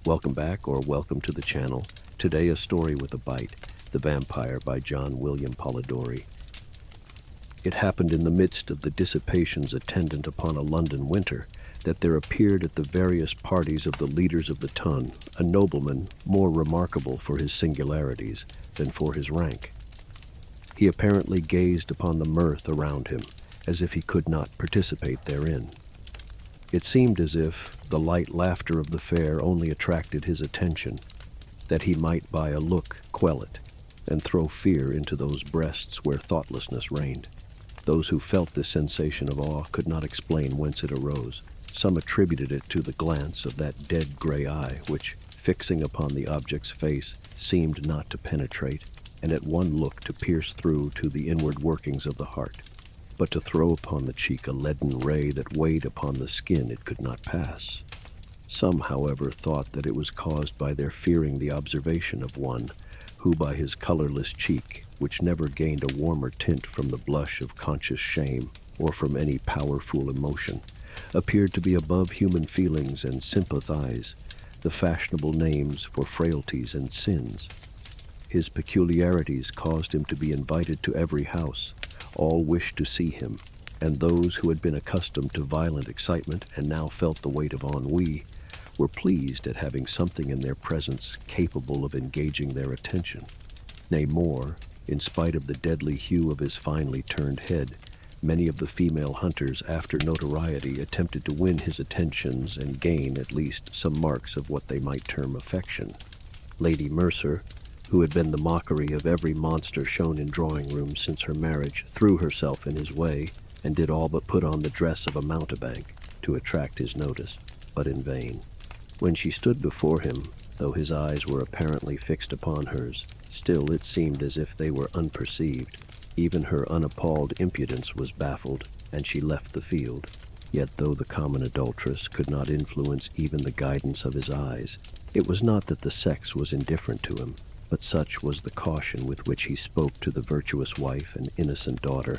Welcome back, or welcome to the channel. Today, a story with a bite, The Vampyre by William Polidori. It happened in the midst of the dissipations attendant upon a London winter that there appeared at the various parties of the leaders of the ton a nobleman more remarkable for his singularities than for his rank. He apparently gazed upon the mirth around him as if he could not participate therein. It seemed as if the light laughter of the fair only attracted his attention, that he might by a look quell it, and throw fear into those breasts where thoughtlessness reigned. Those who felt this sensation of awe could not explain whence it arose. Some attributed it to the glance of that dead gray eye which, fixing upon the object's face, seemed not to penetrate, and at one look to pierce through to the inward workings of the heart, but to throw upon the cheek a leaden ray that weighed upon the skin it could not pass. Some, however, thought that it was caused by their fearing the observation of one who by his colorless cheek, which never gained a warmer tint from the blush of conscious shame or from any powerful emotion, appeared to be above human feelings and sympathize the fashionable names for frailties and sins. His peculiarities caused him to be invited to every house. All wished to see him, and those who had been accustomed to violent excitement and now felt the weight of ennui were pleased at having something in their presence capable of engaging their attention. Nay, more, in spite of the deadly hue of his finely turned head, many of the female hunters, after notoriety, attempted to win his attentions and gain at least some marks of what they might term affection. Lady Mercer, who had been the mockery of every monster shown in drawing rooms since her marriage, threw herself in his way and did all but put on the dress of a mountebank to attract his notice, but in vain. When she stood before him, though his eyes were apparently fixed upon hers, still it seemed as if they were unperceived. Even her unappalled impudence was baffled, and she left the field. Yet though the common adulteress could not influence even the guidance of his eyes, it was not that the sex was indifferent to him, but such was the caution with which he spoke to the virtuous wife and innocent daughter,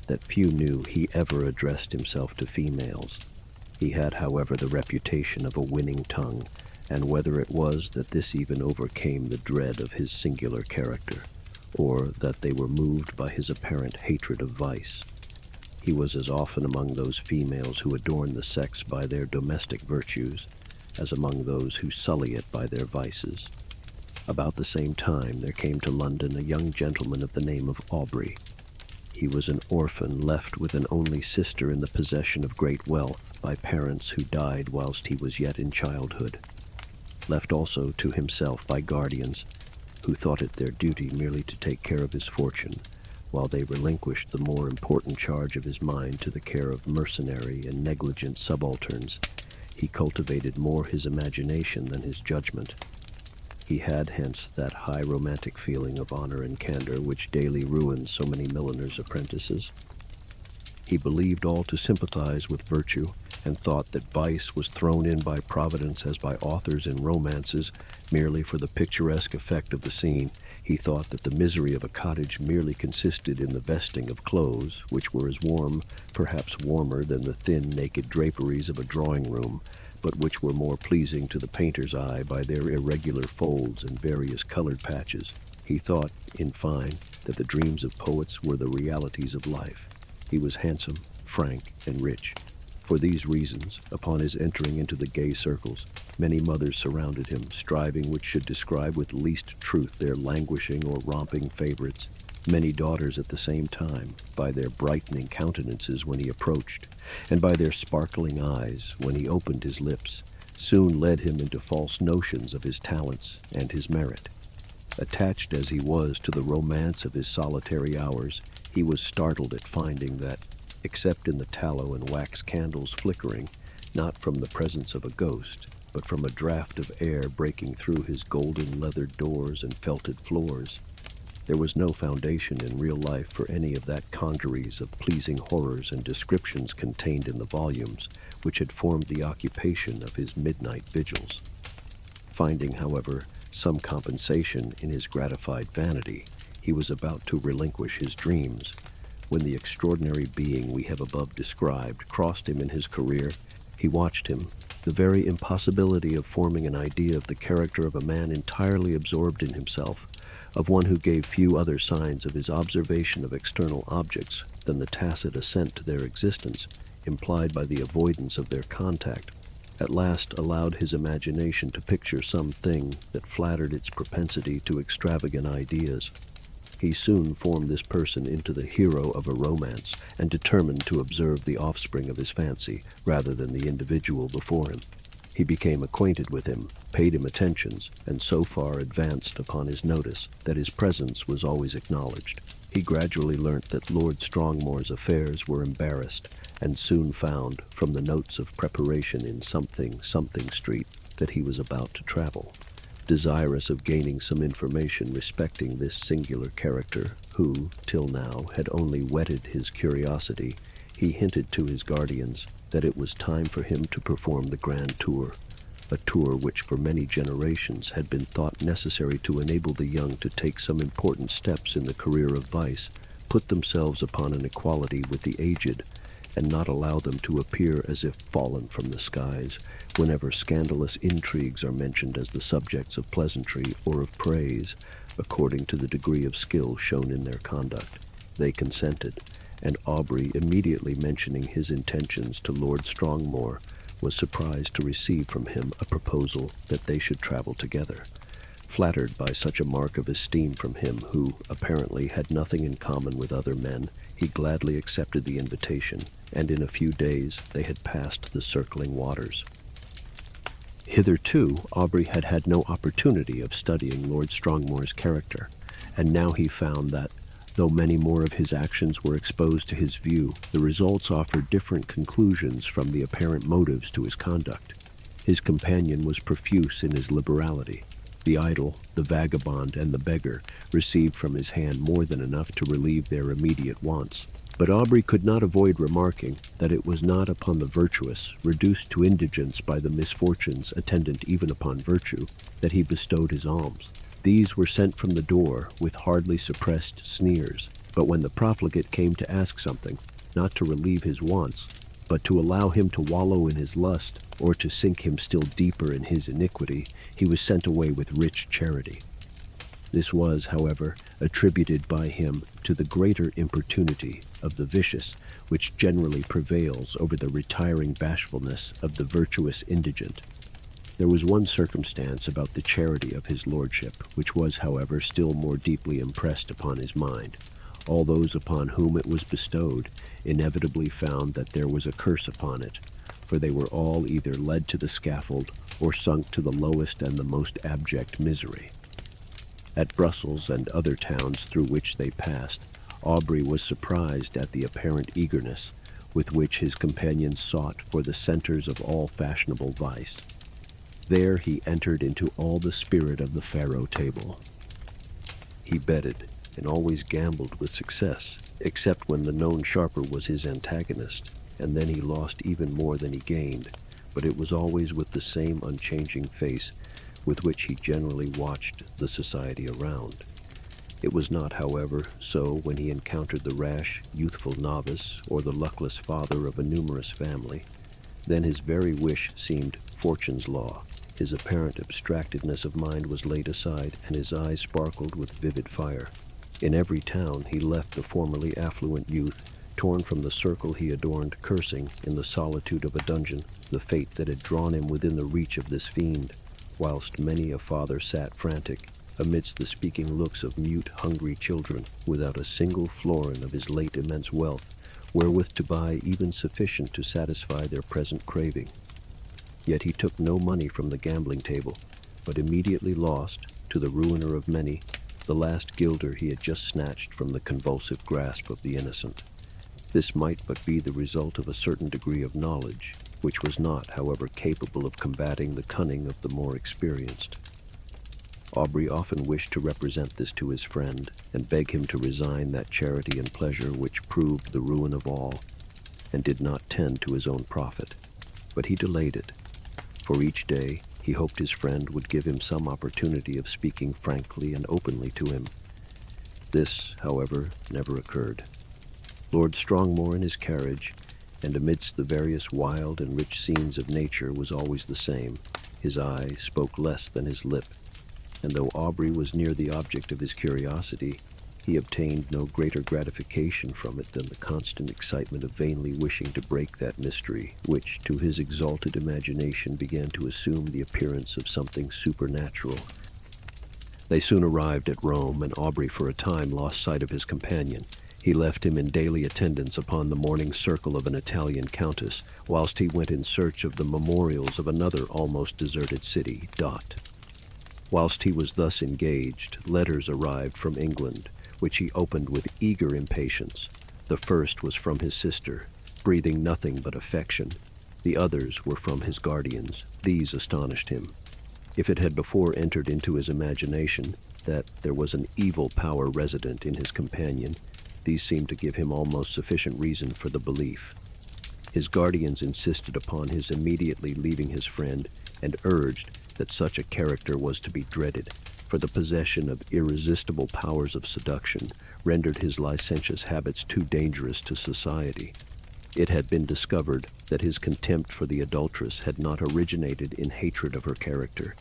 that few knew he ever addressed himself to females. He had, however, the reputation of a winning tongue, and whether it was that this even overcame the dread of his singular character, or that they were moved by his apparent hatred of vice, he was as often among those females who adorn the sex by their domestic virtues, as among those who sully it by their vices. About the same time there came to London a young gentleman of the name of Aubrey. He was an orphan left with an only sister in the possession of great wealth by parents who died whilst he was yet in childhood, left also to himself by guardians who thought it their duty merely to take care of his fortune, while they relinquished the more important charge of his mind to the care of mercenary and negligent subalterns. He cultivated more his imagination than his judgment. He had hence that high romantic feeling of honor and candor which daily ruins so many milliners' apprentices. He believed all to sympathize with virtue, and thought that vice was thrown in by Providence as by authors in romances merely for the picturesque effect of the scene. He thought that the misery of a cottage merely consisted in the vesting of clothes, which were as warm, perhaps warmer than the thin, naked draperies of a drawing-room, but which were more pleasing to the painter's eye by their irregular folds and various colored patches. He thought, in fine, that the dreams of poets were the realities of life. He was handsome, frank, and rich. For these reasons, upon his entering into the gay circles, many mothers surrounded him, striving which should describe with least truth their languishing or romping favorites. Many daughters at the same time, by their brightening countenances when he approached, and by their sparkling eyes when he opened his lips, soon led him into false notions of his talents and his merit. Attached as he was to the romance of his solitary hours, he was startled at finding that, except in the tallow and wax candles flickering, not from the presence of a ghost, but from a draught of air breaking through his golden leathered doors and felted floors, there was no foundation in real life for any of that congeries of pleasing horrors and descriptions contained in the volumes which had formed the occupation of his midnight vigils. Finding, however, some compensation in his gratified vanity, he was about to relinquish his dreams, when the extraordinary being we have above described crossed him in his career. He watched him, The very impossibility of forming an idea of the character of a man entirely absorbed in himself, of one who gave few other signs of his observation of external objects than the tacit assent to their existence, implied by the avoidance of their contact, at last allowed his imagination to picture some thing that flattered its propensity to extravagant ideas. He soon formed this person into the hero of a romance, and determined to observe the offspring of his fancy rather than the individual before him. He became acquainted with him, paid him attentions, and so far advanced upon his notice that his presence was always acknowledged. He gradually learnt that Lord Strongmore's affairs were embarrassed, and soon found, from the notes of preparation in something Street, that he was about to travel. Desirous of gaining some information respecting this singular character, who, till now, had only whetted his curiosity, he hinted to his guardians that it was time for him to perform the grand tour, a tour which for many generations had been thought necessary to enable the young to take some important steps in the career of vice, put themselves upon an equality with the aged, and not allow them to appear as if fallen from the skies whenever scandalous intrigues are mentioned as the subjects of pleasantry or of praise, according to the degree of skill shown in their conduct. They consented, and Aubrey, immediately mentioning his intentions to Lord Strongmore, was surprised to receive from him a proposal that they should travel together. Flattered by such a mark of esteem from him, who apparently had nothing in common with other men, he gladly accepted the invitation, and in a few days they had passed the circling waters. Hitherto, Aubrey had had no opportunity of studying Lord Strongmore's character, and now he found that, though many more of his actions were exposed to his view, the results offered different conclusions from the apparent motives to his conduct. His companion was profuse in his liberality. The idle, the vagabond, and the beggar received from his hand more than enough to relieve their immediate wants. But Aubrey could not avoid remarking that it was not upon the virtuous, reduced to indigence by the misfortunes attendant even upon virtue, that he bestowed his alms. These were sent from the door with hardly suppressed sneers, but when the profligate came to ask something, not to relieve his wants, but to allow him to wallow in his lust, or to sink him still deeper in his iniquity, he was sent away with rich charity. This was, however, attributed by him to the greater importunity of the vicious, which generally prevails over the retiring bashfulness of the virtuous indigent. There was one circumstance about the charity of his lordship, which was, however, still more deeply impressed upon his mind. All those upon whom it was bestowed inevitably found that there was a curse upon it, for they were all either led to the scaffold or sunk to the lowest and the most abject misery. At Brussels and other towns through which they passed, Aubrey was surprised at the apparent eagerness with which his companions sought for the centers of all fashionable vice. There he entered into all the spirit of the faro table. He betted, and always gambled with success, except when the known sharper was his antagonist, and then he lost even more than he gained, but it was always with the same unchanging face with which he generally watched the society around. It was not, however, so when he encountered the rash, youthful novice or the luckless father of a numerous family. Then his very wish seemed fortune's law. His apparent abstractedness of mind was laid aside, and his eyes sparkled with vivid fire. In every town he left the formerly affluent youth, torn from the circle he adorned, cursing, in the solitude of a dungeon, the fate that had drawn him within the reach of this fiend, whilst many a father sat frantic, amidst the speaking looks of mute, hungry children, without a single florin of his late immense wealth, wherewith to buy even sufficient to satisfy their present craving. Yet he took no money from the gambling table, but immediately lost, to the ruiner of many, the last guilder he had just snatched from the convulsive grasp of the innocent. This might but be the result of a certain degree of knowledge, which was not, however, capable of combating the cunning of the more experienced. Aubrey often wished to represent this to his friend, and beg him to resign that charity and pleasure which proved the ruin of all, and did not tend to his own profit. But he delayed it, for each day he hoped his friend would give him some opportunity of speaking frankly and openly to him. This, however, never occurred. Lord Strongmore in his carriage, and amidst the various wild and rich scenes of nature was always the same. His eye spoke less than his lip, and though Aubrey was near the object of his curiosity, he obtained no greater gratification from it than the constant excitement of vainly wishing to break that mystery, which, to his exalted imagination, began to assume the appearance of something supernatural. They soon arrived at Rome, and Aubrey for a time lost sight of his companion. He left him in daily attendance upon the morning circle of an Italian countess, whilst he went in search of the memorials of another almost deserted city, Dot. Whilst he was thus engaged, letters arrived from England, which he opened with eager impatience. The first was from his sister, breathing nothing but affection. The others were from his guardians. These astonished him. If it had before entered into his imagination that there was an evil power resident in his companion, these seemed to give him almost sufficient reason for the belief. His guardians insisted upon his immediately leaving his friend, and urged that such a character was to be dreaded, for the possession of irresistible powers of seduction rendered his licentious habits too dangerous to society. It had been discovered that his contempt for the adulteress had not originated in hatred of her character,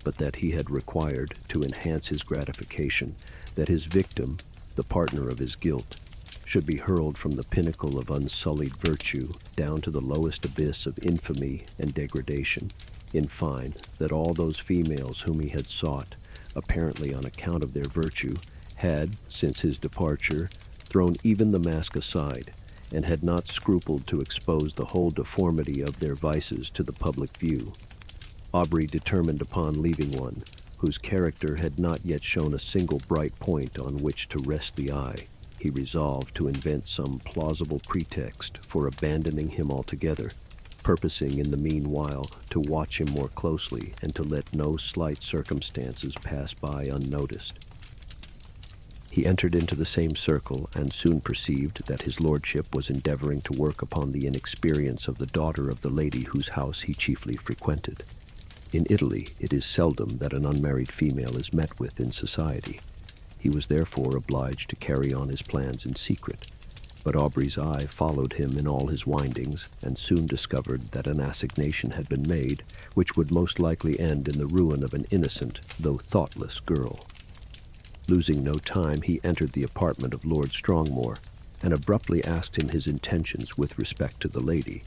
but that he had required, to enhance his gratification, that his victim, the partner of his guilt, should be hurled from the pinnacle of unsullied virtue down to the lowest abyss of infamy and degradation. In fine, that all those females whom he had sought, apparently on account of their virtue, had, since his departure, thrown even the mask aside, and had not scrupled to expose the whole deformity of their vices to the public view. Aubrey determined upon leaving one, whose character had not yet shown a single bright point on which to rest the eye. He resolved to invent some plausible pretext for abandoning him altogether, purposing in the meanwhile to watch him more closely and to let no slight circumstances pass by unnoticed. He entered into the same circle, and soon perceived that his lordship was endeavoring to work upon the inexperience of the daughter of the lady whose house he chiefly frequented. In Italy, it is seldom that an unmarried female is met with in society. He was therefore obliged to carry on his plans in secret, but Aubrey's eye followed him in all his windings, and soon discovered that an assignation had been made which would most likely end in the ruin of an innocent, though thoughtless, girl. Losing no time, he entered the apartment of Lord Strongmore, and abruptly asked him his intentions with respect to the lady,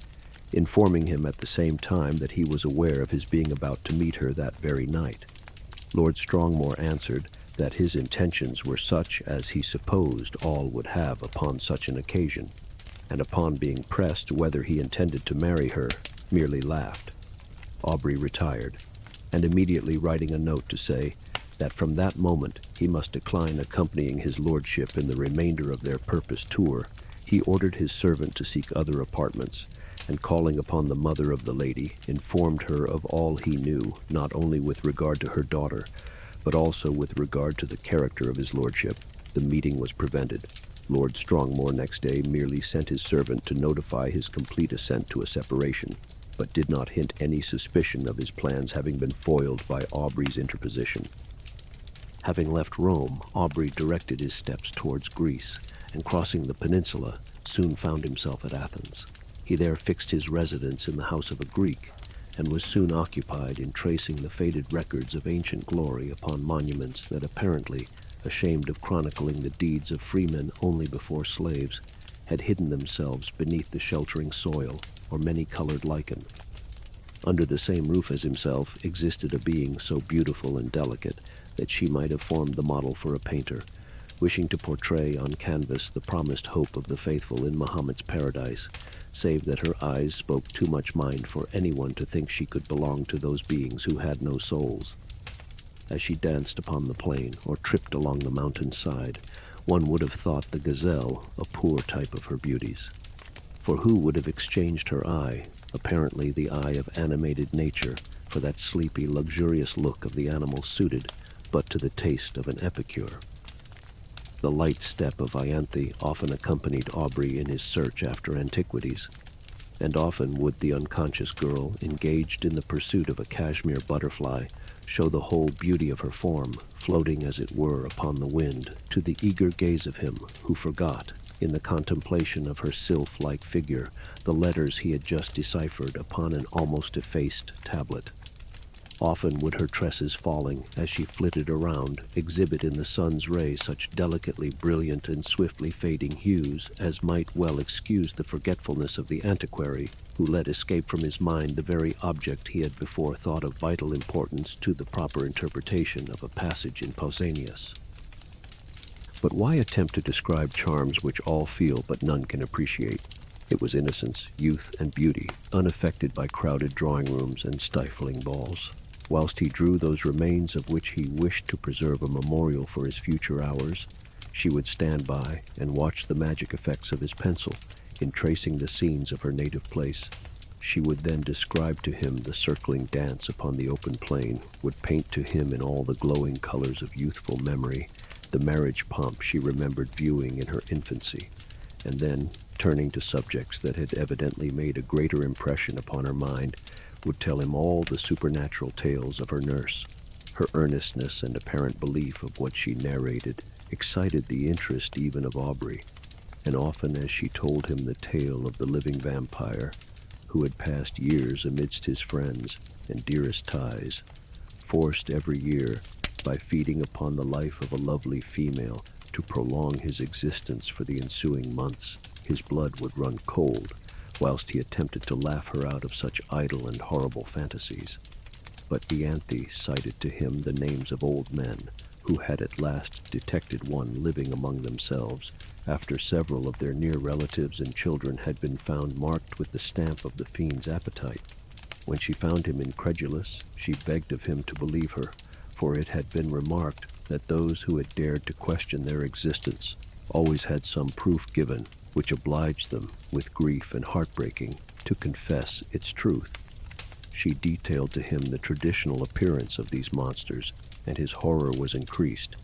informing him at the same time that he was aware of his being about to meet her that very night. Lord Strongmore answered that his intentions were such as he supposed all would have upon such an occasion, and upon being pressed whether he intended to marry her, merely laughed. Aubrey retired, and immediately writing a note to say that from that moment he must decline accompanying his lordship in the remainder of their purposed tour, he ordered his servant to seek other apartments, and calling upon the mother of the lady, informed her of all he knew, not only with regard to her daughter, but also with regard to the character of his lordship. The meeting was prevented. Lord Strongmore next day merely sent his servant to notify his complete assent to a separation, but did not hint any suspicion of his plans having been foiled by Aubrey's interposition. Having left Rome, Aubrey directed his steps towards Greece, and crossing the peninsula, soon found himself at Athens. He there fixed his residence in the house of a Greek, and was soon occupied in tracing the faded records of ancient glory upon monuments that apparently, ashamed of chronicling the deeds of freemen only before slaves, had hidden themselves beneath the sheltering soil or many-colored lichen. Under the same roof as himself existed a being so beautiful and delicate that she might have formed the model for a painter, wishing to portray on canvas the promised hope of the faithful in Muhammad's paradise, save that her eyes spoke too much mind for anyone to think she could belong to those beings who had no souls. As she danced upon the plain or tripped along the mountain side, one would have thought the gazelle a poor type of her beauties. For who would have exchanged her eye, apparently the eye of animated nature, for that sleepy, luxurious look of the animal suited but to the taste of an epicure? The light step of Ianthe often accompanied Aubrey in his search after antiquities, and often would the unconscious girl, engaged in the pursuit of a cashmere butterfly, show the whole beauty of her form, floating as it were upon the wind, to the eager gaze of him who forgot, in the contemplation of her sylph-like figure, the letters he had just deciphered upon an almost effaced tablet. Often would her tresses falling, as she flitted around, exhibit in the sun's rays such delicately brilliant and swiftly fading hues as might well excuse the forgetfulness of the antiquary, who let escape from his mind the very object he had before thought of vital importance to the proper interpretation of a passage in Pausanias. But why attempt to describe charms which all feel but none can appreciate? It was innocence, youth, and beauty, unaffected by crowded drawing rooms and stifling balls. Whilst he drew those remains of which he wished to preserve a memorial for his future hours, she would stand by and watch the magic effects of his pencil in tracing the scenes of her native place. She would then describe to him the circling dance upon the open plain, would paint to him in all the glowing colors of youthful memory the marriage pomp she remembered viewing in her infancy, and then, turning to subjects that had evidently made a greater impression upon her mind, would tell him all the supernatural tales of her nurse. Her earnestness and apparent belief of what she narrated excited the interest even of Aubrey, and often as she told him the tale of the living vampire, who had passed years amidst his friends and dearest ties, forced every year, by feeding upon the life of a lovely female, to prolong his existence for the ensuing months, his blood would run cold, whilst he attempted to laugh her out of such idle and horrible fantasies. But Ianthe cited to him the names of old men, who had at last detected one living among themselves, after several of their near relatives and children had been found marked with the stamp of the fiend's appetite. When she found him incredulous, she begged of him to believe her, for it had been remarked that those who had dared to question their existence always had some proof given which obliged them, with grief and heartbreaking, to confess its truth. She detailed to him the traditional appearance of these monsters, and his horror was increased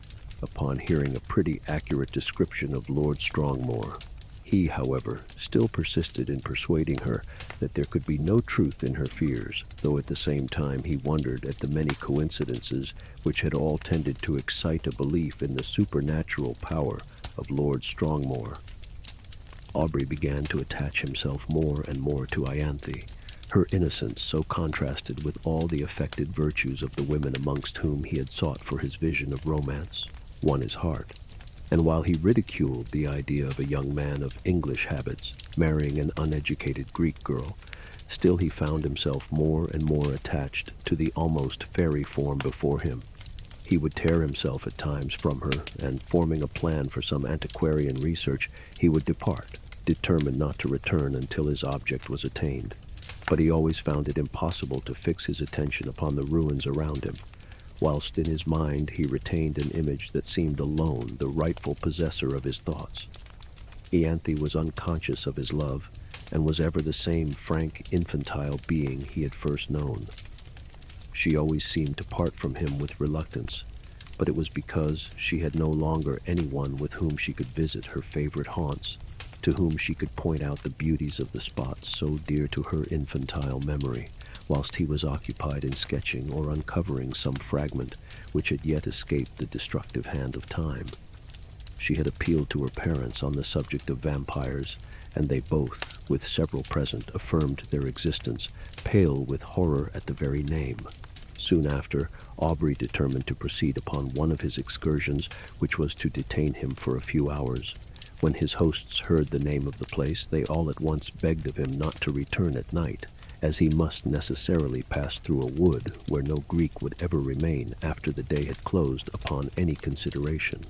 upon hearing a pretty accurate description of Lord Strongmore. He, however, still persisted in persuading her that there could be no truth in her fears, though at the same time he wondered at the many coincidences which had all tended to excite a belief in the supernatural power of Lord Strongmore. Aubrey began to attach himself more and more to Ianthe. Her innocence so contrasted with all the affected virtues of the women amongst whom he had sought for his vision of romance, won his heart. And while he ridiculed the idea of a young man of English habits marrying an uneducated Greek girl, still he found himself more and more attached to the almost fairy form before him. He would tear himself at times from her, and forming a plan for some antiquarian research, he would depart, determined not to return until his object was attained. But he always found it impossible to fix his attention upon the ruins around him, whilst in his mind he retained an image that seemed alone the rightful possessor of his thoughts. Ianthe was unconscious of his love, and was ever the same frank, infantile being he had first known. She always seemed to part from him with reluctance, but it was because she had no longer anyone with whom she could visit her favorite haunts, to whom she could point out the beauties of the spots so dear to her infantile memory, whilst he was occupied in sketching or uncovering some fragment which had yet escaped the destructive hand of time. She had appealed to her parents on the subject of vampires, and they both, with several present, affirmed their existence, pale with horror at the very name. Soon after, Aubrey determined to proceed upon one of his excursions, which was to detain him for a few hours. When his hosts heard the name of the place, they all at once begged of him not to return at night, as he must necessarily pass through a wood where no Greek would ever remain after the day had closed upon any consideration.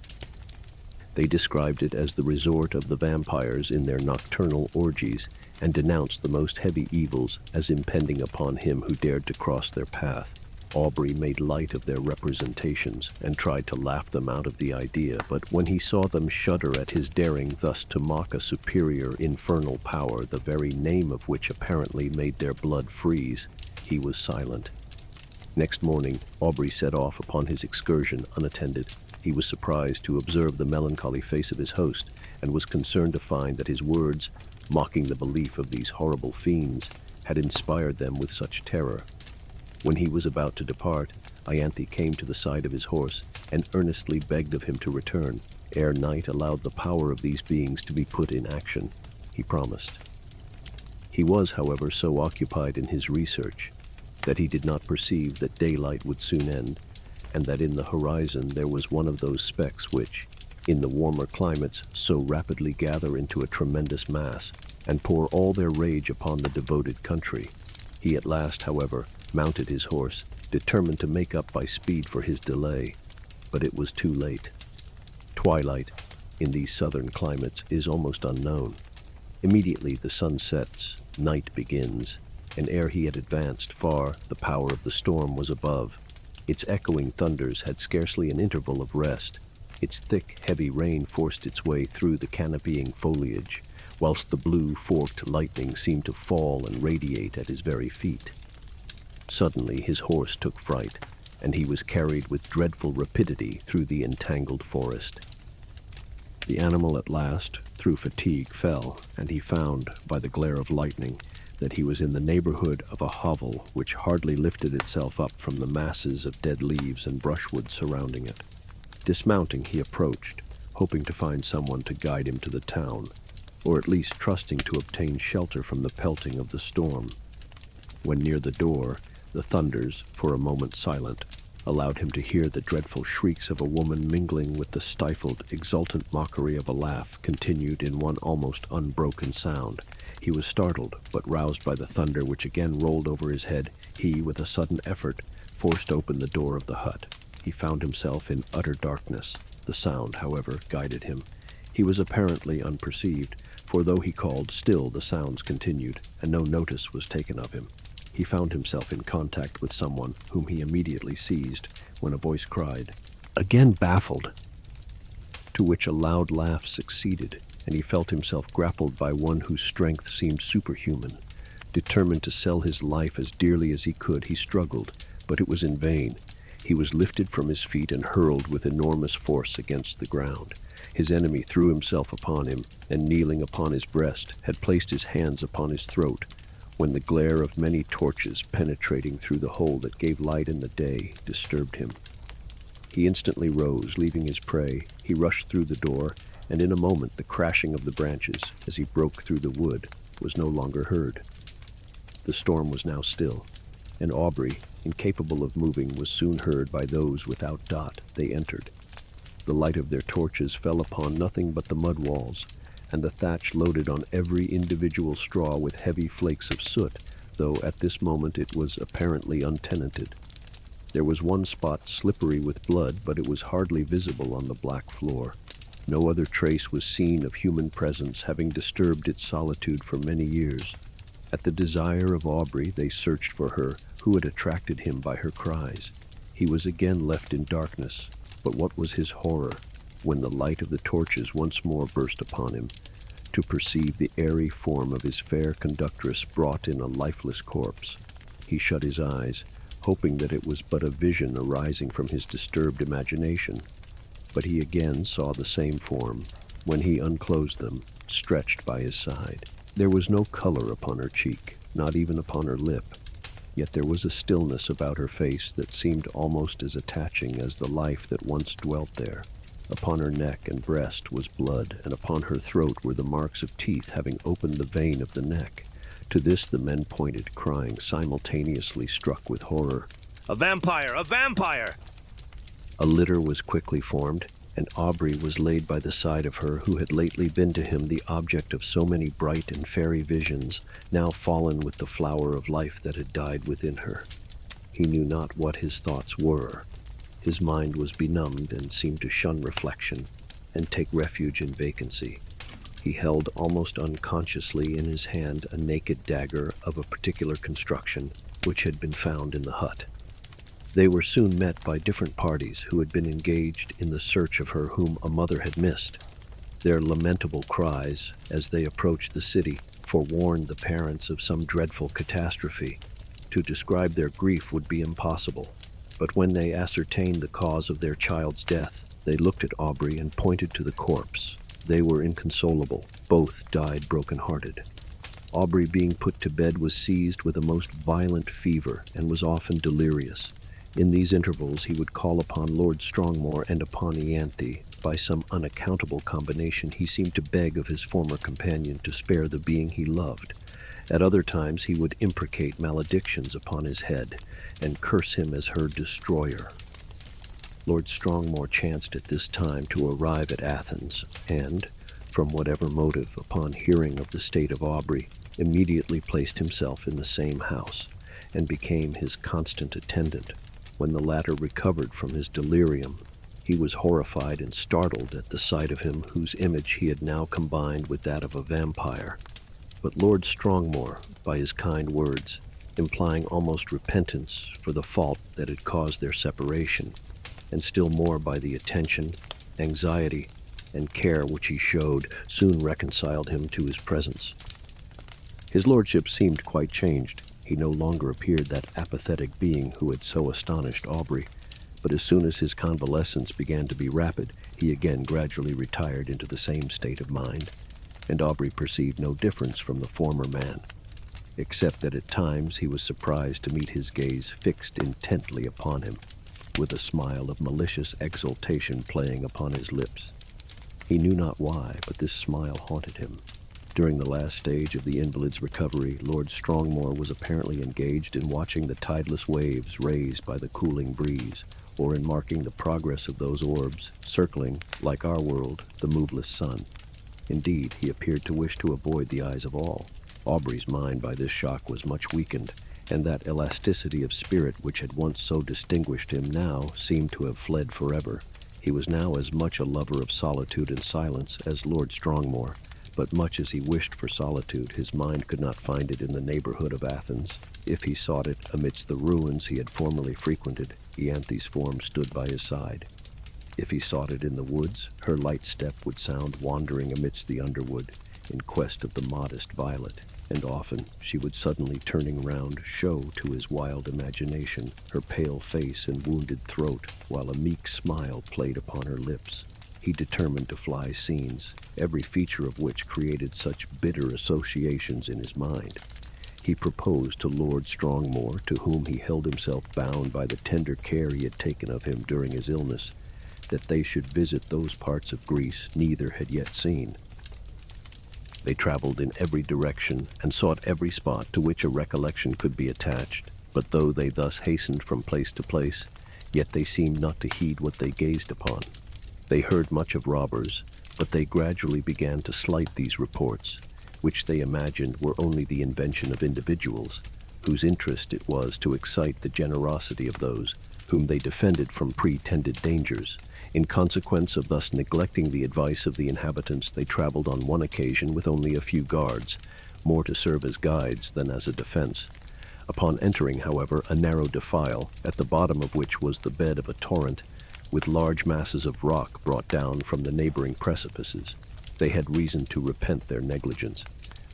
They described it as the resort of the vampires in their nocturnal orgies, and denounced the most heavy evils as impending upon him who dared to cross their path. Aubrey made light of their representations and tried to laugh them out of the idea, but when he saw them shudder at his daring thus to mock a superior infernal power, the very name of which apparently made their blood freeze, he was silent. Next morning, Aubrey set off upon his excursion unattended. He was surprised to observe the melancholy face of his host, and was concerned to find that his words, mocking the belief of these horrible fiends, had inspired them with such terror. When he was about to depart, Ianthe came to the side of his horse and earnestly begged of him to return, ere night allowed the power of these beings to be put in action. He promised. He was, however, so occupied in his research that he did not perceive that daylight would soon end, and that in the horizon there was one of those specks which, in the warmer climates, so rapidly gather into a tremendous mass and pour all their rage upon the devoted country. He at last, however, mounted his horse, determined to make up by speed for his delay, but it was too late. Twilight, in these southern climates, is almost unknown. Immediately the sun sets, night begins, and ere he had advanced far, the power of the storm was above. Its echoing thunders had scarcely an interval of rest. Its thick, heavy rain forced its way through the canopying foliage, whilst the blue, forked lightning seemed to fall and radiate at his very feet. Suddenly his horse took fright, and he was carried with dreadful rapidity through the entangled forest. The animal at last, through fatigue, fell, and he found, by the glare of lightning, that he was in the neighborhood of a hovel which hardly lifted itself up from the masses of dead leaves and brushwood surrounding it. Dismounting, he approached, hoping to find someone to guide him to the town, or at least trusting to obtain shelter from the pelting of the storm. When near the door, the thunders, for a moment silent, allowed him to hear the dreadful shrieks of a woman mingling with the stifled, exultant mockery of a laugh continued in one almost unbroken sound. He was startled, but roused by the thunder which again rolled over his head, he, with a sudden effort, forced open the door of the hut. He found himself in utter darkness. The sound, however, guided him. He was apparently unperceived, for though he called, still the sounds continued, and no notice was taken of him. He found himself in contact with someone whom he immediately seized, when a voice cried, "Again baffled!" to which a loud laugh succeeded, and he felt himself grappled by one whose strength seemed superhuman. Determined to sell his life as dearly as he could, he struggled, but it was in vain. He was lifted from his feet and hurled with enormous force against the ground. His enemy threw himself upon him, and kneeling upon his breast, had placed his hands upon his throat, when the glare of many torches penetrating through the hole that gave light in the day disturbed him. He instantly rose, leaving his prey. He rushed through the door, and in a moment the crashing of the branches, as he broke through the wood, was no longer heard. The storm was now still, and Aubrey, incapable of moving, was soon heard by those without dot. They entered. The light of their torches fell upon nothing but the mud walls, and the thatch loaded on every individual straw with heavy flakes of soot, though at this moment it was apparently untenanted. There was one spot slippery with blood, but it was hardly visible on the black floor. No other trace was seen of human presence, having disturbed its solitude for many years. At the desire of Aubrey, they searched for her, who had attracted him by her cries. He was again left in darkness, but what was his horror, when the light of the torches once more burst upon him, to perceive the airy form of his fair conductress brought in a lifeless corpse. He shut his eyes, hoping that it was but a vision arising from his disturbed imagination, but he again saw the same form, when he unclosed them, stretched by his side. There was no color upon her cheek, not even upon her lip, yet there was a stillness about her face that seemed almost as attaching as the life that once dwelt there. Upon her neck and breast was blood, and upon her throat were the marks of teeth having opened the vein of the neck. To this the men pointed, crying, simultaneously struck with horror, "A vampire! A vampire!" A litter was quickly formed, and Aubrey was laid by the side of her who had lately been to him the object of so many bright and fairy visions, now fallen with the flower of life that had died within her. He knew not what his thoughts were. His mind was benumbed and seemed to shun reflection and take refuge in vacancy. He held almost unconsciously in his hand a naked dagger of a particular construction which had been found in the hut. They were soon met by different parties who had been engaged in the search of her whom a mother had missed. Their lamentable cries, as they approached the city, forewarned the parents of some dreadful catastrophe. To describe their grief would be impossible, but when they ascertained the cause of their child's death, they looked at Aubrey and pointed to the corpse. They were inconsolable. Both died broken-hearted. Aubrey, being put to bed, was seized with a most violent fever and was often delirious. In these intervals he would call upon Lord Strongmore and upon Ianthe. By some unaccountable combination he seemed to beg of his former companion to spare the being he loved. At other times he would imprecate maledictions upon his head and curse him as her destroyer. Lord Strongmore chanced at this time to arrive at Athens, and, from whatever motive, upon hearing of the state of Aubrey, immediately placed himself in the same house, and became his constant attendant. When the latter recovered from his delirium, he was horrified and startled at the sight of him whose image he had now combined with that of a vampire. But Lord Strongmore, by his kind words, implying almost repentance for the fault that had caused their separation, and still more by the attention, anxiety, and care which he showed, soon reconciled him to his presence. His lordship seemed quite changed. He no longer appeared that apathetic being who had so astonished Aubrey, but as soon as his convalescence began to be rapid, he again gradually retired into the same state of mind, and Aubrey perceived no difference from the former man, except that at times he was surprised to meet his gaze fixed intently upon him, with a smile of malicious exultation playing upon his lips. He knew not why, but this smile haunted him. During the last stage of the invalid's recovery, Lord Strongmore was apparently engaged in watching the tideless waves raised by the cooling breeze, or in marking the progress of those orbs, circling, like our world, the moveless sun. Indeed, he appeared to wish to avoid the eyes of all. Aubrey's mind by this shock was much weakened, and that elasticity of spirit which had once so distinguished him now seemed to have fled forever. He was now as much a lover of solitude and silence as Lord Strongmore, but much as he wished for solitude, his mind could not find it in the neighborhood of Athens. If he sought it amidst the ruins he had formerly frequented, Ianthe's form stood by his side. If he sought it in the woods, her light step would sound wandering amidst the underwood in quest of the modest violet, and often she would suddenly turning round show to his wild imagination her pale face and wounded throat, while a meek smile played upon her lips. He determined to fly scenes, every feature of which created such bitter associations in his mind. He proposed to Lord Strongmore, to whom he held himself bound by the tender care he had taken of him during his illness, that they should visit those parts of Greece neither had yet seen. They traveled in every direction and sought every spot to which a recollection could be attached, but though they thus hastened from place to place, yet they seemed not to heed what they gazed upon. They heard much of robbers, but they gradually began to slight these reports, which they imagined were only the invention of individuals, whose interest it was to excite the generosity of those whom they defended from pretended dangers. In consequence of thus neglecting the advice of the inhabitants, they traveled on one occasion with only a few guards, more to serve as guides than as a defense. Upon entering, however, a narrow defile, at the bottom of which was the bed of a torrent, with large masses of rock brought down from the neighboring precipices, they had reason to repent their negligence,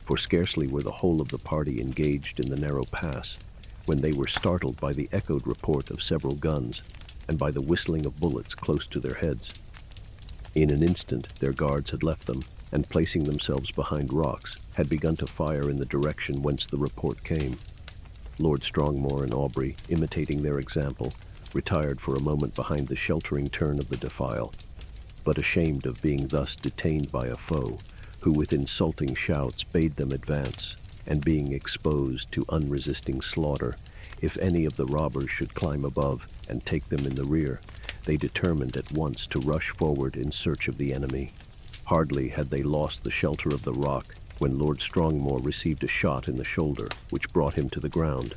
for scarcely were the whole of the party engaged in the narrow pass, when they were startled by the echoed report of several guns, and by the whistling of bullets close to their heads. In an instant their guards had left them, and placing themselves behind rocks, had begun to fire in the direction whence the report came. Lord Strongmore and Aubrey, imitating their example, retired for a moment behind the sheltering turn of the defile, but ashamed of being thus detained by a foe, who with insulting shouts bade them advance, and being exposed to unresisting slaughter, if any of the robbers should climb above and take them in the rear, they determined at once to rush forward in search of the enemy. Hardly had they lost the shelter of the rock when Lord Strongmore received a shot in the shoulder, which brought him to the ground.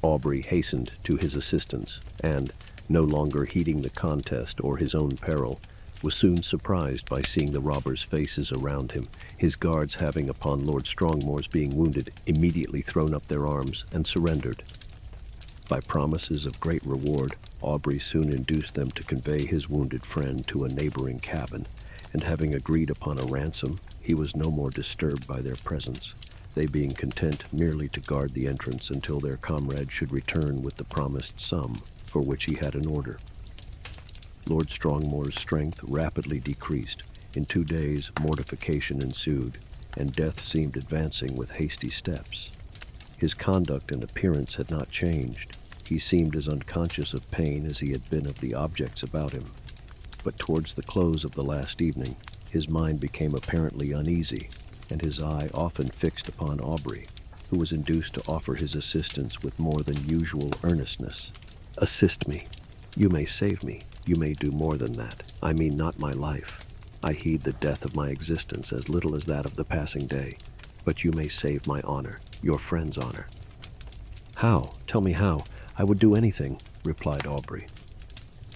Aubrey hastened to his assistance, and, no longer heeding the contest or his own peril, was soon surprised by seeing the robbers' faces around him, his guards having, upon Lord Strongmore's being wounded, immediately thrown up their arms and surrendered. By promises of great reward, Aubrey soon induced them to convey his wounded friend to a neighboring cabin, and having agreed upon a ransom, he was no more disturbed by their presence, they being content merely to guard the entrance until their comrade should return with the promised sum, for which he had an order. Lord Strongmore's strength rapidly decreased. In 2 days, mortification ensued, and death seemed advancing with hasty steps. His conduct and appearance had not changed. He seemed as unconscious of pain as he had been of the objects about him. But towards the close of the last evening, his mind became apparently uneasy, and his eye often fixed upon Aubrey, who was induced to offer his assistance with more than usual earnestness. "Assist me. You may save me. You may do more than that. I mean not my life. I heed the death of my existence as little as that of the passing day. But you may save my honor, your friend's honor." "How? Tell me how. I would do anything," replied Aubrey.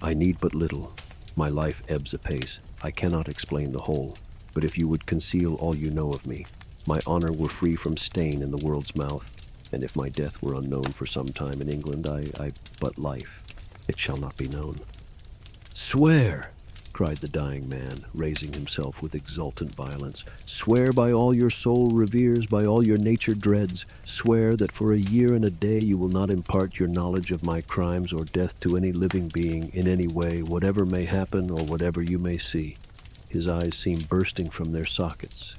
"I need but little. My life ebbs apace. I cannot explain the whole. But if you would conceal all you know of me, my honor were free from stain in the world's mouth, and if my death were unknown for some time in England, but life, it shall not be known." "Swear!" cried the dying man, raising himself with exultant violence. "Swear by all your soul reveres, by all your nature dreads. Swear that for a year and a day you will not impart your knowledge of my crimes or death to any living being in any way, whatever may happen or whatever you may see." His eyes seemed bursting from their sockets.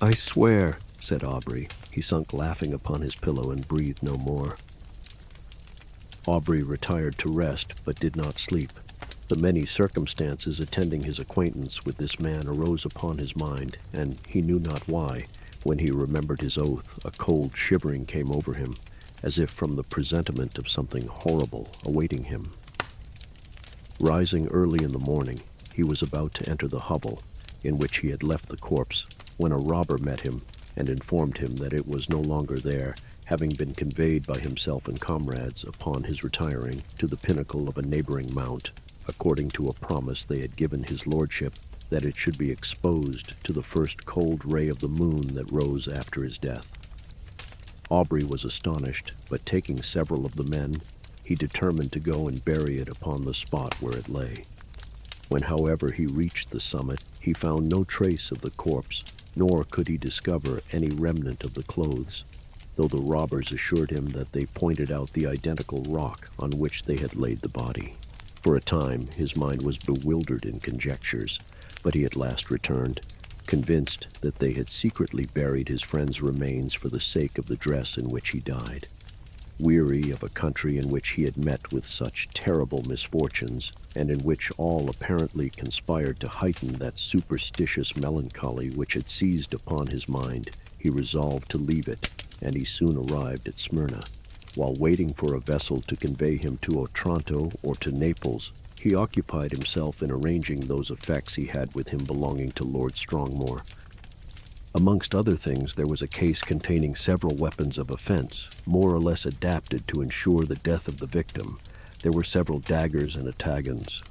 "I swear," said Aubrey. He sunk laughing upon his pillow and breathed no more. Aubrey retired to rest, but did not sleep. The many circumstances attending his acquaintance with this man arose upon his mind, and he knew not why, when he remembered his oath, a cold shivering came over him, as if from the presentiment of something horrible awaiting him. Rising early in the morning, he was about to enter the hovel in which he had left the corpse, when a robber met him and informed him that it was no longer there, having been conveyed by himself and comrades, upon his retiring, to the pinnacle of a neighboring mount, according to a promise they had given his lordship, that it should be exposed to the first cold ray of the moon that rose after his death. Aubrey was astonished, but taking several of the men, he determined to go and bury it upon the spot where it lay. When, however, he reached the summit, he found no trace of the corpse, nor could he discover any remnant of the clothes, though the robbers assured him that they pointed out the identical rock on which they had laid the body. For a time, his mind was bewildered in conjectures, but he at last returned, convinced that they had secretly buried his friend's remains for the sake of the dress in which he died. Weary of a country in which he had met with such terrible misfortunes, and in which all apparently conspired to heighten that superstitious melancholy which had seized upon his mind, he resolved to leave it, and he soon arrived at Smyrna. While waiting for a vessel to convey him to Otranto or to Naples, he occupied himself in arranging those effects he had with him belonging to Lord Strongmore. Amongst other things, there was a case containing several weapons of offense, more or less adapted to ensure the death of the victim. There were several daggers and atagans.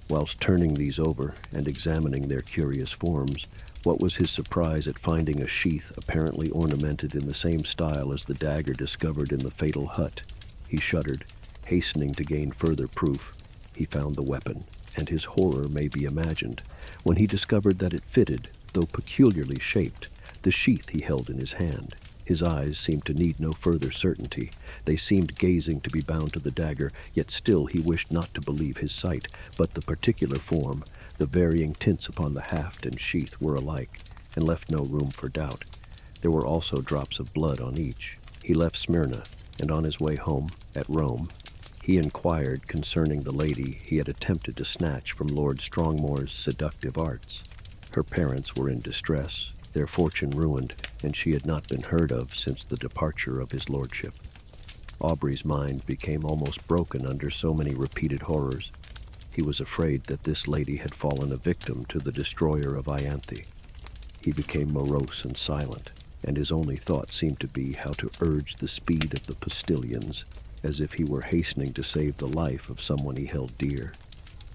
Whilst turning these over and examining their curious forms, what was his surprise at finding a sheath apparently ornamented in the same style as the dagger discovered in the fatal hut. He shuddered, hastening to gain further proof. He found the weapon, and his horror may be imagined, when he discovered that it fitted, though peculiarly shaped, the sheath he held in his hand. His eyes seemed to need no further certainty. They seemed gazing to be bound to the dagger, yet still he wished not to believe his sight, but the particular form, the varying tints upon the haft and sheath were alike, and left no room for doubt. There were also drops of blood on each. He left Smyrna, and on his way home, at Rome, he inquired concerning the lady he had attempted to snatch from Lord Strongmore's seductive arts. Her parents were in distress, their fortune ruined, and she had not been heard of since the departure of his lordship. Aubrey's mind became almost broken under so many repeated horrors. He was afraid that this lady had fallen a victim to the destroyer of Ianthe. He became morose and silent, and his only thought seemed to be how to urge the speed of the postilions, as if he were hastening to save the life of someone he held dear.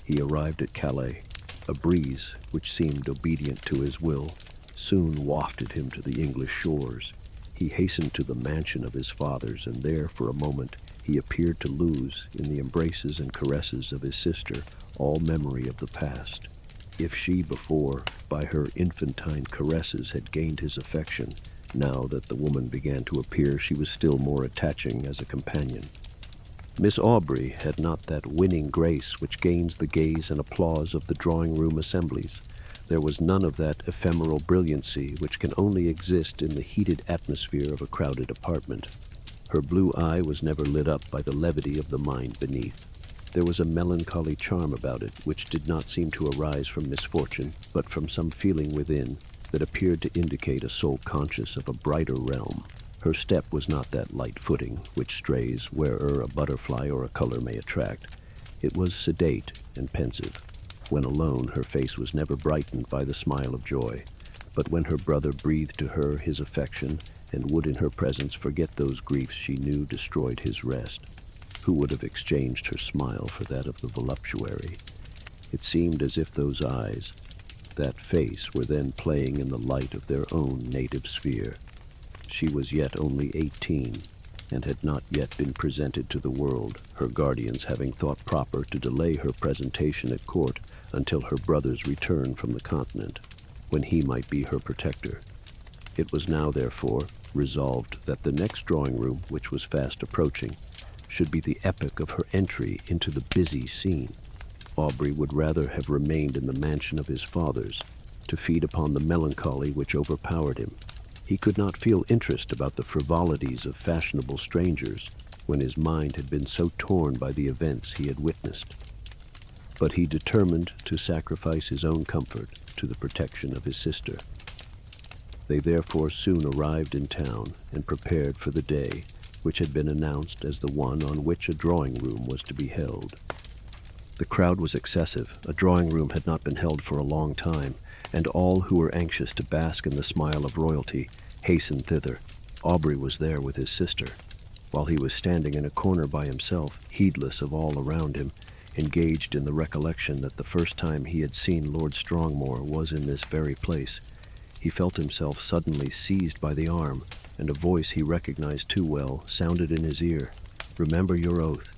He arrived at Calais. A breeze, which seemed obedient to his will, soon wafted him to the English shores. He hastened to the mansion of his fathers, and there, for a moment, he appeared to lose, in the embraces and caresses of his sister, all memory of the past. If she before, by her infantine caresses, had gained his affection, now that the woman began to appear, she was still more attaching as a companion. Miss Aubrey had not that winning grace which gains the gaze and applause of the drawing-room assemblies. There was none of that ephemeral brilliancy which can only exist in the heated atmosphere of a crowded apartment. Her blue eye was never lit up by the levity of the mind beneath. There was a melancholy charm about it which did not seem to arise from misfortune, but from some feeling within that appeared to indicate a soul conscious of a brighter realm. Her step was not that light footing which strays where'er a butterfly or a color may attract. It was sedate and pensive. When alone, her face was never brightened by the smile of joy. But when her brother breathed to her his affection, and would in her presence forget those griefs she knew destroyed his rest, who would have exchanged her smile for that of the voluptuary? It seemed as if those eyes, that face, were then playing in the light of their own native sphere. She was yet only 18, and had not yet been presented to the world, her guardians having thought proper to delay her presentation at court until her brother's return from the continent, when he might be her protector. It was now, therefore, resolved that the next drawing-room, which was fast approaching, should be the epoch of her entry into the busy scene. Aubrey would rather have remained in the mansion of his fathers, to feed upon the melancholy which overpowered him. He could not feel interest about the frivolities of fashionable strangers, when his mind had been so torn by the events he had witnessed. But he determined to sacrifice his own comfort to the protection of his sister. They therefore soon arrived in town and prepared for the day, which had been announced as the one on which a drawing-room was to be held. The crowd was excessive. A drawing-room had not been held for a long time, and all who were anxious to bask in the smile of royalty hastened thither. Aubrey was there with his sister. While he was standing in a corner by himself, heedless of all around him, engaged in the recollection that the first time he had seen Lord Strongmore was in this very place, he felt himself suddenly seized by the arm, and a voice he recognized too well sounded in his ear, "Remember your oath."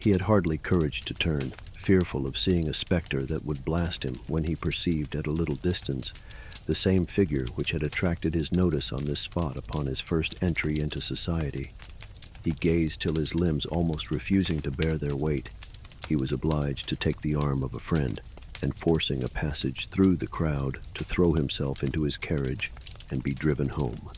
He had hardly courage to turn, fearful of seeing a specter that would blast him, when he perceived at a little distance the same figure which had attracted his notice on this spot upon his first entry into society. He gazed till his limbs almost refusing to bear their weight, he was obliged to take the arm of a friend, and forcing a passage through the crowd, to throw himself into his carriage and be driven home.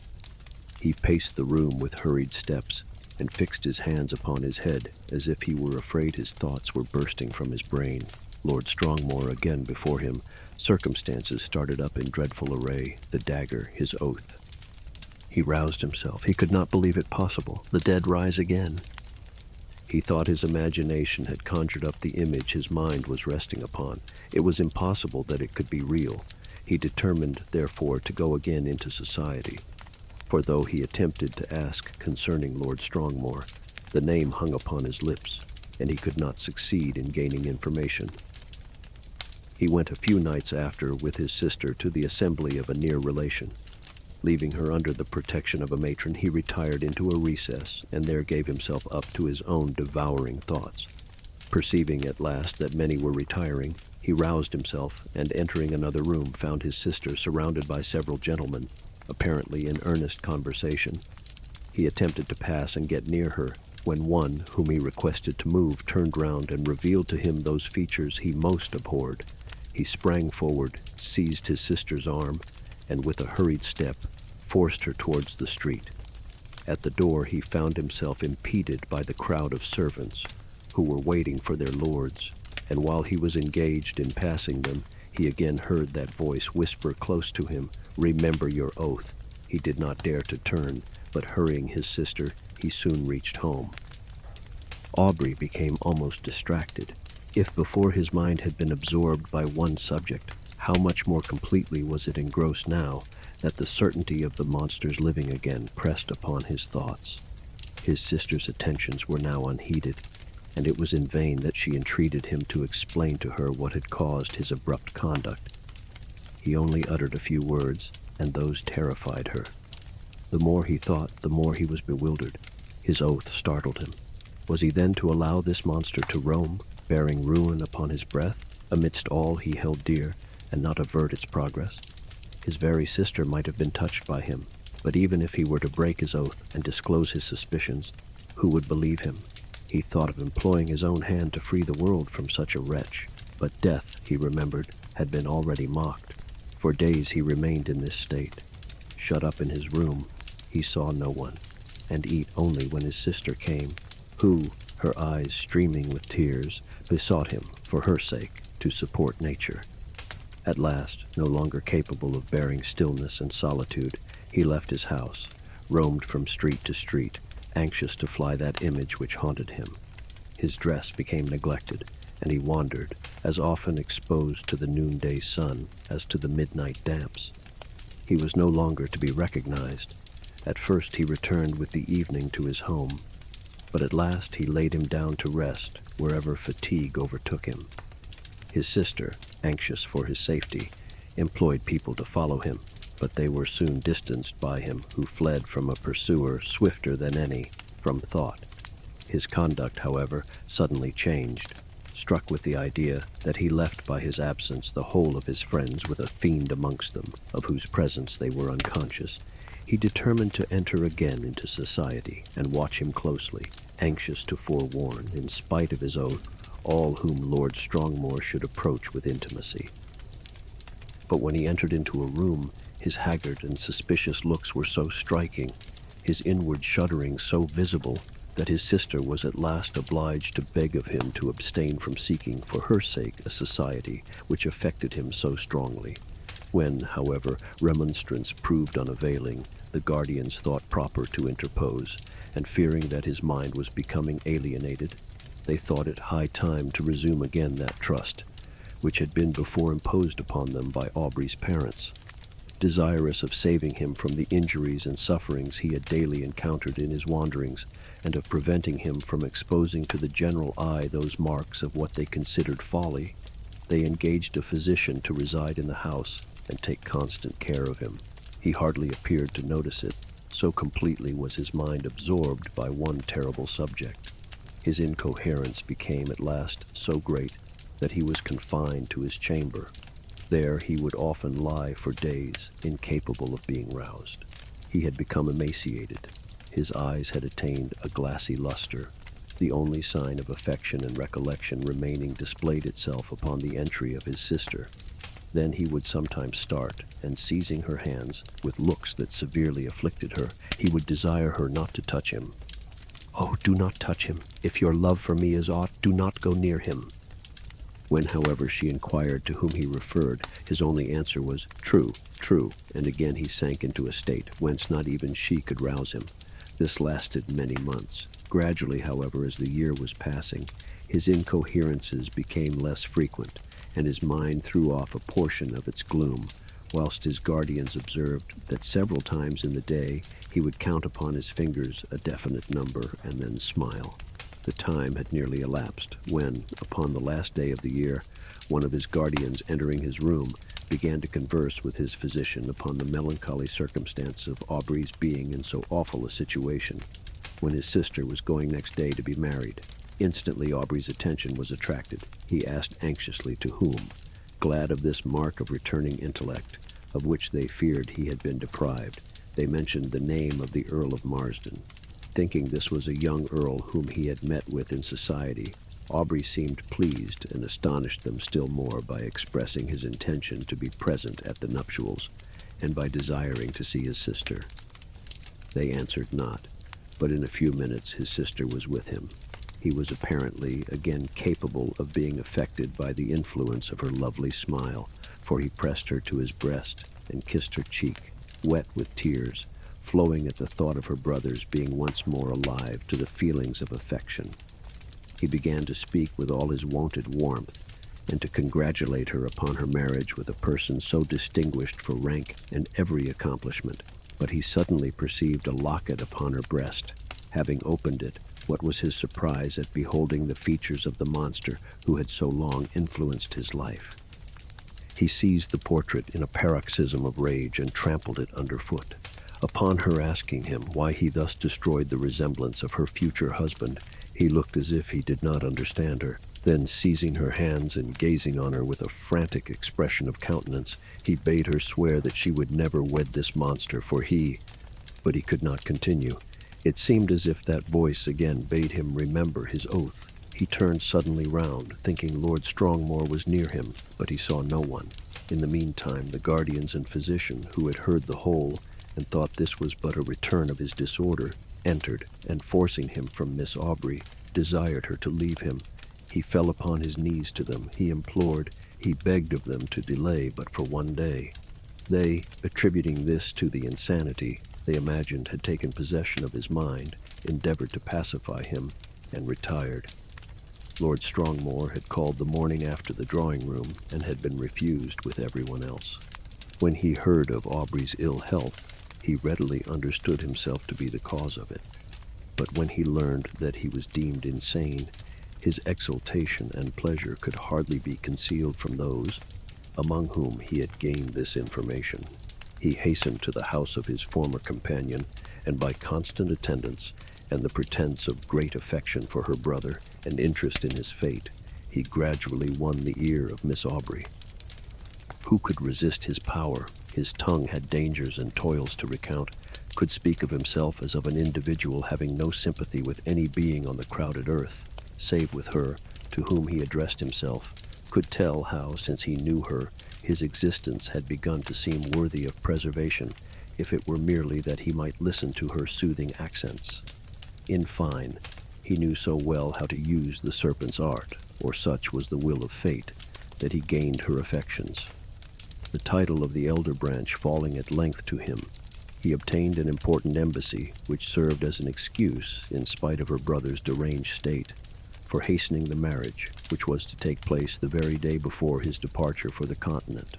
He paced the room with hurried steps, and fixed his hands upon his head, as if he were afraid his thoughts were bursting from his brain. Lord Strongmore again before him, circumstances started up in dreadful array, the dagger, his oath. He roused himself. He could not believe it possible. The dead rise again. He thought his imagination had conjured up the image his mind was resting upon. It was impossible that it could be real. He determined, therefore, to go again into society. For though he attempted to ask concerning Lord Strongmore, the name hung upon his lips, and he could not succeed in gaining information. He went a few nights after with his sister to the assembly of a near relation. Leaving her under the protection of a matron, he retired into a recess, and there gave himself up to his own devouring thoughts. Perceiving at last that many were retiring, he roused himself, and entering another room, found his sister surrounded by several gentlemen, apparently in earnest conversation. He attempted to pass and get near her, when one, whom he requested to move, turned round and revealed to him those features he most abhorred. He sprang forward, seized his sister's arm, and with a hurried step, forced her towards the street. At the door he found himself impeded by the crowd of servants, who were waiting for their lords, and while he was engaged in passing them, he again heard that voice whisper close to him, "Remember your oath." He did not dare to turn, but hurrying his sister, he soon reached home. Aubrey became almost distracted. If before his mind had been absorbed by one subject, how much more completely was it engrossed now that the certainty of the monster's living again pressed upon his thoughts. His sister's attentions were now unheeded, and it was in vain that she entreated him to explain to her what had caused his abrupt conduct. He only uttered a few words, and those terrified her. The more he thought, the more he was bewildered. His oath startled him. Was he then to allow this monster to roam, bearing ruin upon his breath, amidst all he held dear, and not avert its progress? His very sister might have been touched by him, but even if he were to break his oath and disclose his suspicions, who would believe him? He thought of employing his own hand to free the world from such a wretch, but death, he remembered, had been already mocked. For days he remained in this state. Shut up in his room, he saw no one. and eat only when his sister came, who, her eyes streaming with tears, besought him, for her sake, to support nature. At last, no longer capable of bearing stillness and solitude, he left his house, roamed from street to street, anxious to fly that image which haunted him. His dress became neglected, and he wandered, as often exposed to the noonday sun as to the midnight damps. He was no longer to be recognized. At first he returned with the evening to his home, but at last he laid him down to rest wherever fatigue overtook him. His sister, anxious for his safety, employed people to follow him, but they were soon distanced by him, who fled from a pursuer swifter than any, from thought. His conduct, however, suddenly changed. Struck with the idea that he left by his absence the whole of his friends with a fiend amongst them, of whose presence they were unconscious, he determined to enter again into society and watch him closely, anxious to forewarn, in spite of his oath, all whom Lord Strongmore should approach with intimacy. But when he entered into a room, his haggard and suspicious looks were so striking, his inward shuddering so visible, that his sister was at last obliged to beg of him to abstain from seeking for her sake a society which affected him so strongly. When, however, remonstrance proved unavailing, the guardians thought proper to interpose, and fearing that his mind was becoming alienated, they thought it high time to resume again that trust, which had been before imposed upon them by Aubrey's parents. Desirous of saving him from the injuries and sufferings he had daily encountered in his wanderings, and of preventing him from exposing to the general eye those marks of what they considered folly, they engaged a physician to reside in the house and take constant care of him. He hardly appeared to notice it, so completely was his mind absorbed by one terrible subject. His incoherence became at last so great that he was confined to his chamber. There he would often lie for days, incapable of being roused. He had become emaciated. His eyes had attained a glassy luster. The only sign of affection and recollection remaining displayed itself upon the entry of his sister. Then he would sometimes start, and seizing her hands, with looks that severely afflicted her, he would desire her not to touch him. "Oh, do not touch him. If your love for me is aught, do not go near him." When, however, she inquired to whom he referred, his only answer was, "True, true," and again he sank into a state whence not even she could rouse him. This lasted many months. Gradually, however, as the year was passing, his incoherences became less frequent, and his mind threw off a portion of its gloom, whilst his guardians observed that several times in the day he would count upon his fingers a definite number and then smile. The time had nearly elapsed when, upon the last day of the year, one of his guardians, entering his room, began to converse with his physician upon the melancholy circumstance of Aubrey's being in so awful a situation, when his sister was going next day to be married. Instantly Aubrey's attention was attracted. He asked anxiously to whom. Glad of this mark of returning intellect, of which they feared he had been deprived, they mentioned the name of the Earl of Marsden. Thinking this was a young earl whom he had met with in society, Aubrey seemed pleased and astonished them still more by expressing his intention to be present at the nuptials, and by desiring to see his sister. They answered not, but in a few minutes his sister was with him. He was apparently again capable of being affected by the influence of her lovely smile, for he pressed her to his breast and kissed her cheek, wet with tears, flowing at the thought of her brothers being once more alive to the feelings of affection. He began to speak with all his wonted warmth, and to congratulate her upon her marriage with a person so distinguished for rank and every accomplishment. But he suddenly perceived a locket upon her breast. Having opened it, what was his surprise at beholding the features of the monster who had so long influenced his life. He seized the portrait in a paroxysm of rage and trampled it underfoot. Upon her asking him why he thus destroyed the resemblance of her future husband, he looked as if he did not understand her. Then, seizing her hands and gazing on her with a frantic expression of countenance, he bade her swear that she would never wed this monster, but he could not continue. It seemed as if that voice again bade him remember his oath. He turned suddenly round, thinking Lord Strongmore was near him, but he saw no one. In the meantime, the guardians and physician, who had heard the whole, and thought this was but a return of his disorder, entered, and forcing him from Miss Aubrey, desired her to leave him. He fell upon his knees to them, he implored, he begged of them to delay but for one day. They, attributing this to the insanity they imagined had taken possession of his mind, endeavored to pacify him, and retired. Lord Strongmore had called the morning after the drawing-room, and had been refused with everyone else. When he heard of Aubrey's ill health, he readily understood himself to be the cause of it. But when he learned that he was deemed insane, his exultation and pleasure could hardly be concealed from those among whom he had gained this information. He hastened to the house of his former companion, and by constant attendance, and the pretense of great affection for her brother and interest in his fate, he gradually won the ear of Miss Aubrey. Who could resist his power? His tongue had dangers and toils to recount, could speak of himself as of an individual having no sympathy with any being on the crowded earth, save with her, to whom he addressed himself, could tell how, since he knew her, his existence had begun to seem worthy of preservation, if it were merely that he might listen to her soothing accents. In fine, he knew so well how to use the serpent's art, or such was the will of fate, that he gained her affections. The title of the elder branch falling at length to him, he obtained an important embassy, which served as an excuse, in spite of her brother's deranged state, for hastening the marriage, which was to take place the very day before his departure for the continent.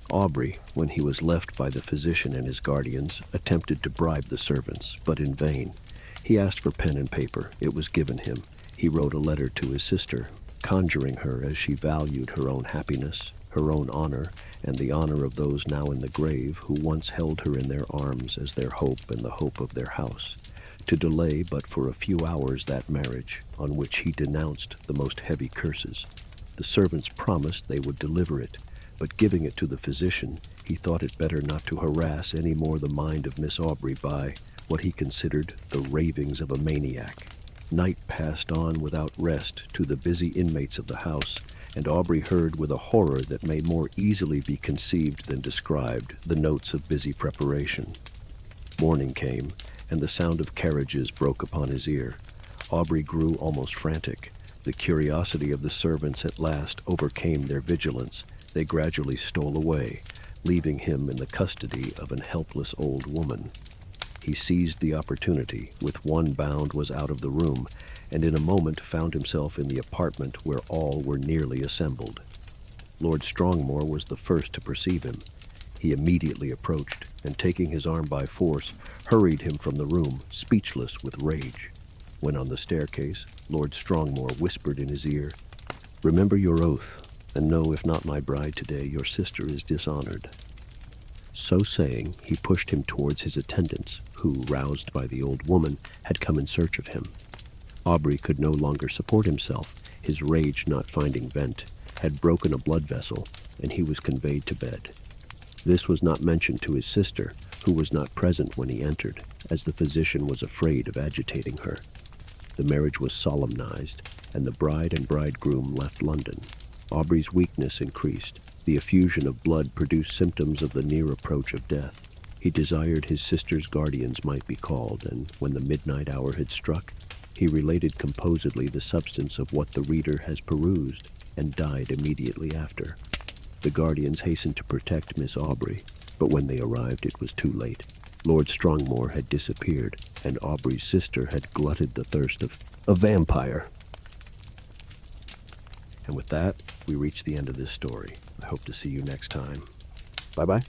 Aubrey, when he was left by the physician and his guardians, attempted to bribe the servants, but in vain. He asked for pen and paper. It was given him. He wrote a letter to his sister, conjuring her, as she valued her own happiness, her own honor, and the honor of those now in the grave who once held her in their arms as their hope and the hope of their house, to delay but for a few hours that marriage, on which he denounced the most heavy curses. The servants promised they would deliver it, but giving it to the physician, he thought it better not to harass any more the mind of Miss Aubrey by what he considered the ravings of a maniac. Night passed on without rest to the busy inmates of the house, and Aubrey heard with a horror that may more easily be conceived than described the notes of busy preparation. Morning came, and the sound of carriages broke upon his ear. Aubrey grew almost frantic. The curiosity of the servants at last overcame their vigilance. They gradually stole away, leaving him in the custody of an helpless old woman. He seized the opportunity, with one bound was out of the room, and in a moment found himself in the apartment where all were nearly assembled. Lord Strongmore was the first to perceive him. He immediately approached, and taking his arm by force, hurried him from the room, speechless with rage. When on the staircase, Lord Strongmore whispered in his ear, "Remember your oath, and know if not my bride today, your sister is dishonored." So saying, he pushed him towards his attendants, who, roused by the old woman, had come in search of him. Aubrey could no longer support himself. His rage, not finding vent, had broken a blood vessel, and he was conveyed to bed. This was not mentioned to his sister, who was not present when he entered, as the physician was afraid of agitating her. The marriage was solemnized, and the bride and bridegroom left London. Aubrey's weakness increased. The effusion of blood produced symptoms of the near approach of death. He desired his sister's guardians might be called, and when the midnight hour had struck, he related composedly the substance of what the reader has perused, and died immediately after. The guardians hastened to protect Miss Aubrey, but when they arrived it was too late. Lord Strongmore had disappeared, and Aubrey's sister had glutted the thirst of a vampire. And with that, we reach the end of this story. I hope to see you next time. Bye-bye.